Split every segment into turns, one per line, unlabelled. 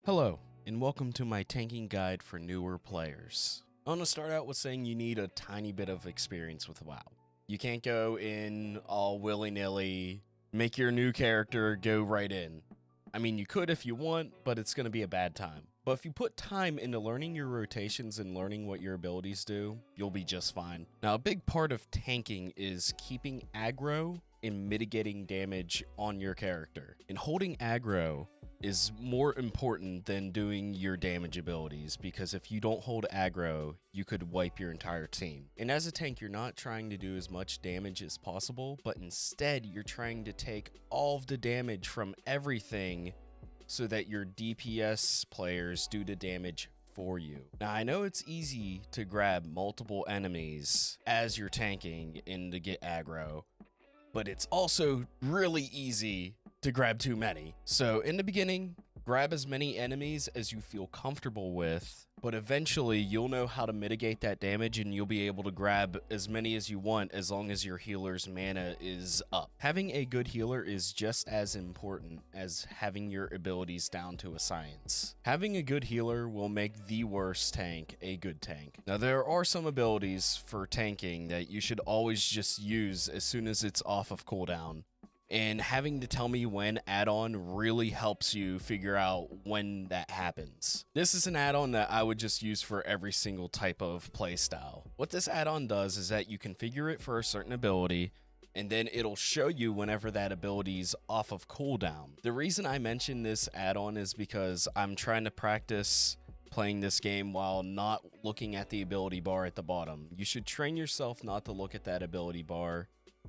Hello, and welcome to my tanking guide for newer players. I want to start out with saying you need a tiny bit of experience with WoW. You can't go in all willy-nilly, make your new character go right in. I mean, you could if you want, but it's going to be a bad time. But if you put time into learning your rotations and learning what your abilities do, you'll be just fine. Now, a big part of tanking is keeping aggro and mitigating damage on your character. And holding aggro is more important than doing your damage abilities, because if you don't hold aggro, you could wipe your entire team. And as a tank, you're not trying to do as much damage as possible, but instead you're trying to take all of the damage from everything so that your DPS players do the damage for you. Now, I know it's easy to grab multiple enemies as you're tanking and to get aggro, but it's also really easy to grab too many. So in the beginning, grab as many enemies as you feel comfortable with, but eventually you'll know how to mitigate that damage and you'll be able to grab as many as you want as long as your healer's mana is up. Having a good healer is just as important as having your abilities down to a science. Having a good healer will make the worst tank a good tank. Now, there are some abilities for tanking that you should always just use as soon as it's off of cooldown. And having to tell me when add-on really helps you figure out when that happens. This is an add-on that I would just use for every single type of playstyle. What this add-on does is that you configure it for a certain ability, and then it'll show you whenever that ability's off of cooldown. The reason I mention this add-on is because I'm trying to practice playing this game while not looking at the ability bar at the bottom. You should train yourself not to look at that ability bar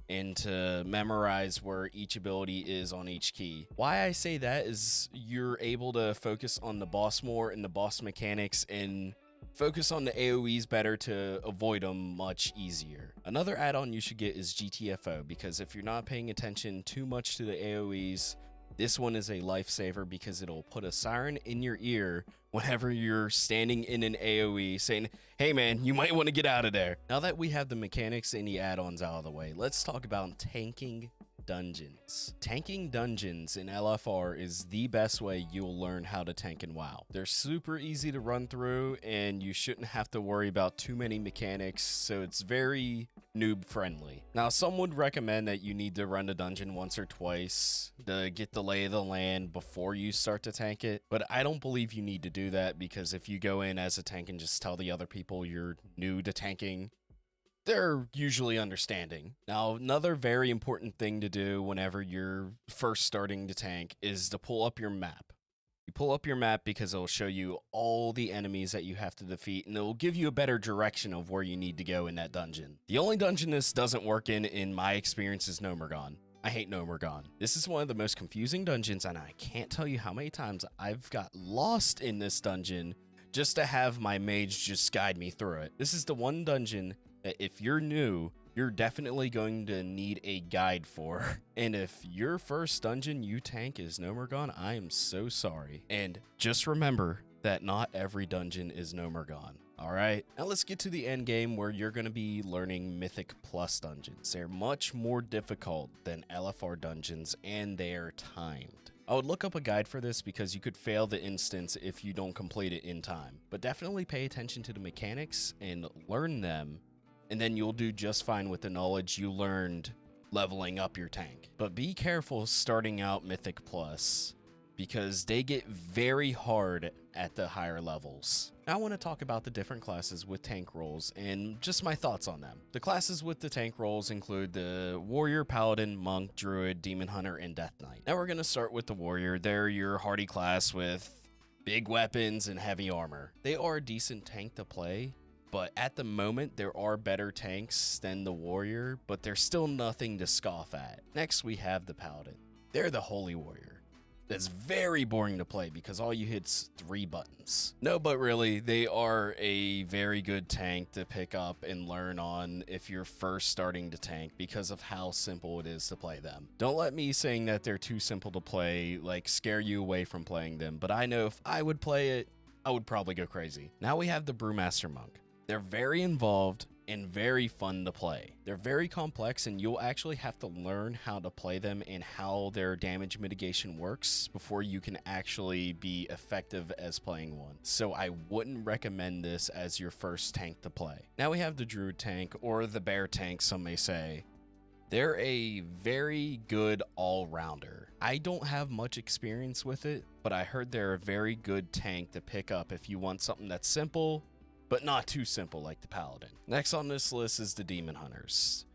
and to memorize where each ability is on each key. Why I say that is you're able to focus on the boss more and the boss mechanics and focus on the AoEs better to avoid them much easier. Another add-on you should get is GTFO, because if you're not paying attention too much to the AoEs, this one is a lifesaver because it'll put a siren in your ear whenever you're standing in an AoE saying, hey man, you might want to get out of there. Now that we have the mechanics and the add-ons out of the way, let's talk about tanking dungeons. Tanking dungeons in LFR is the best way you'll learn how to tank in WoW. They're super easy to run through and you shouldn't have to worry about too many mechanics, so it's very noob friendly. Now, some would recommend that you need to run the dungeon once or twice to get the lay of the land before you start to tank it, but I don't believe you need to do that, because if you go in as a tank and just tell the other people you're new to tanking, they're usually understanding. Now, another very important thing to do whenever you're first starting to tank is to pull up your map. You pull up your map because it'll show you all the enemies that you have to defeat, and it'll give you a better direction of where you need to go in that dungeon. The only dungeon this doesn't work in my experience, is Nomergon. I hate Nomergon. This is one of the most confusing dungeons, and I can't tell you how many times I've got lost in this dungeon just to have my mage just guide me through it. This is the one dungeon that if you're new, you're definitely going to need a guide for. And if your first dungeon you tank is Nomergon, I am so sorry. And just remember that not every dungeon is Nomergon. Alright, now let's get to the end game, where you're going to be learning Mythic Plus dungeons. They're much more difficult than LFR dungeons, and they're timed. I would look up a guide for this because you could fail the instance if you don't complete it in time. But definitely pay attention to the mechanics and learn them, and then you'll do just fine with the knowledge you learned leveling up your tank. But be careful starting out Mythic Plus, because they get very hard at the higher levels. Now I want to talk about the different classes with tank roles and just my thoughts on them. The classes with the tank roles include the Warrior, Paladin, Monk, Druid, Demon Hunter, and Death Knight. Now we're going to start with the Warrior. They're your hardy class with big weapons and heavy armor. They are a decent tank to play, but at the moment, there are better tanks than the Warrior, but there's still nothing to scoff at. Next, we have the Paladin. They're the Holy Warrior. That's very boring to play because all you hit's 3 buttons. No, but really, they are a very good tank to pick up and learn on if you're first starting to tank, because of how simple it is to play them. Don't let me saying that they're too simple to play scare you away from playing them, but I know if I would play it, I would probably go crazy. Now we have the Brewmaster Monk. They're very involved, and very fun to play. They're very complex and you'll actually have to learn how to play them and how their damage mitigation works before you can actually be effective as playing one. So I wouldn't recommend this as your first tank to play. Now we have the Druid tank, or the Bear tank some may say. They're a very good all-rounder. I don't have much experience with it, but I heard they're a very good tank to pick up if you want something that's simple, but not too simple like the Paladin. Next on this list is the Demon Hunters.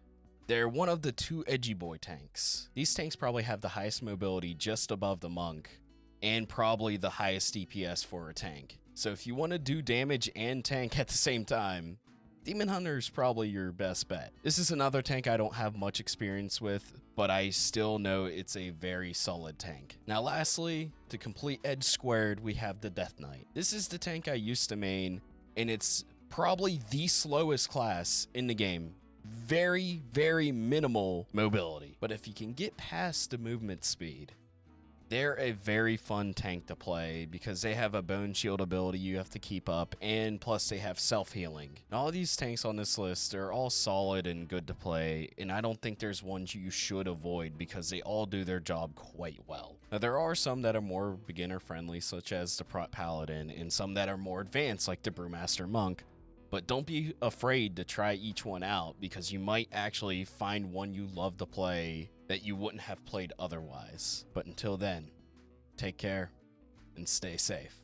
They're one of the 2 edgy boy tanks. These tanks probably have the highest mobility just above the Monk, and probably the highest DPS for a tank. So if you want to do damage and tank at the same time, Demon Hunter is probably your best bet. This is another tank I don't have much experience with, but I still know it's a very solid tank. Now lastly, to complete Edge Squared, we have the Death Knight. This is the tank I used to main, and it's probably the slowest class in the game. Very, very minimal mobility. But if you can get past the movement speed, they're a very fun tank to play because they have a bone shield ability you have to keep up, and plus they have self-healing. All of these tanks on this list are all solid and good to play, and I don't think there's ones you should avoid because they all do their job quite well. Now there are some that are more beginner friendly, such as the Paladin, and some that are more advanced like the Brewmaster Monk. But don't be afraid to try each one out because you might actually find one you love to play that you wouldn't have played otherwise. But until then, take care and stay safe.